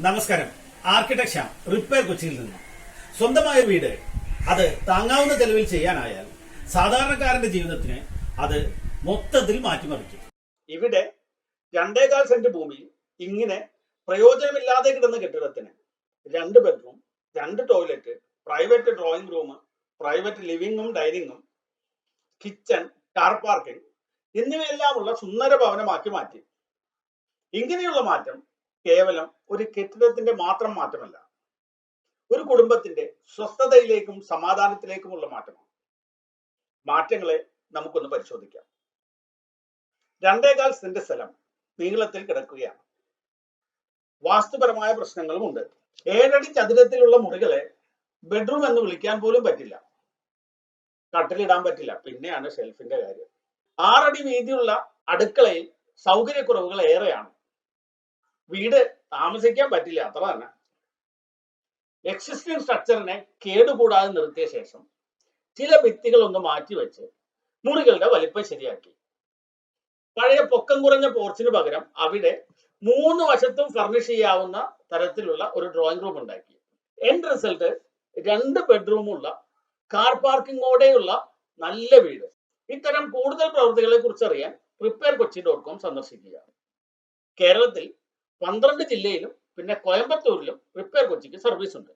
നമസ്കാരം. Architect Shyam, repair കൊച്ചിയിൽ നിന്ന്. സ്വന്തമായ വീട് അത് താങ്ങാവുന്ന ചെലവിൽ ചെയ്യാനായാൽ സാധാരണക്കാരന്റെ ജീവിതത്തിന് അത് മൊത്തത്തിൽ മാറ്റിമറിക്കും. ഇവിടെ 2.25 സെന്റ് ഭൂമിയിൽ ഇങ്ങനെ പ്രയോജനമില്ലാതെ കിടന്ന കെട്ടിടത്തിന് 2 bedroom, 2 toilet, private drawing room, private ലിവിംഗും ഡൈനിങ്ങും, കിച്ചൺ, കാർ പാർക്കിംഗ് എന്നിവയെല്ലാമുള്ള സുന്ദര ഭവനമാക്കി മാറ്റി. ഇങ്ങനെയുള്ള മാറ്റം കേവലം ഒരു കെട്ടിടത്തിന്റെ മാത്രം മാറ്റമല്ല, ഒരു കുടുംബത്തിന്റെ സ്വസ്ഥതയിലേക്കും സമാധാനത്തിലേക്കുമുള്ള മാറ്റമാണ്. മാറ്റങ്ങളെ നമുക്കൊന്ന് പരിശോധിക്കാം. 2.25 സെന്റ് സ്ഥലം നീളത്തിൽ കിടക്കുകയാണ്. വാസ്തുപരമായ പ്രശ്നങ്ങളുമുണ്ട്. 7 അടി ചതുരത്തിലുള്ള മുറികളെ ബെഡ്റൂം എന്ന് വിളിക്കാൻ പോലും പറ്റില്ല. കട്ടിലിടാൻ പറ്റില്ല, പിന്നെയാണ് ഷെൽഫിന്റെ കാര്യം. 6 അടി വീതിയുള്ള അടുക്കളയിൽ സൗകര്യക്കുറവുകൾ ഏറെയാണ്. വീട് താമസിക്കാൻ പറ്റില്ല, അത്ര തന്നെ. എക്സിസ്റ്റിംഗ് സ്ട്രക്ചറിനെ കേടുകൂടാതെ നിർത്തിയ ശേഷം ചില ഭിത്തികൾ ഒന്ന് മാറ്റിവെച്ച് മുറികളുടെ വലിപ്പം ശരിയാക്കി. പഴയ പൊക്കം കുറഞ്ഞ പോർച്ചിന് പകരം അവിടെ 3 വശത്തും ഫർണിഷ് ചെയ്യാവുന്ന തരത്തിലുള്ള ഒരു ഡ്രോയിങ് റൂം ഉണ്ടാക്കി. എൻഡ് റിസൾട്ട് 2 ബെഡ്റൂമുള്ള കാർ പാർക്കിങ്ങോടെയുള്ള നല്ല വീട്. ഇത്തരം കൂടുതൽ പ്രവൃത്തികളെ കുറിച്ച് അറിയാൻ repairkochi.com സന്ദർശിക്കുക. കേരളത്തിൽ 12 ജില്ലയിലും പിന്നെ കോയമ്പത്തൂരിലും റിപ്പയർ കൊച്ചിക്ക് സർവീസ് ഉണ്ട്.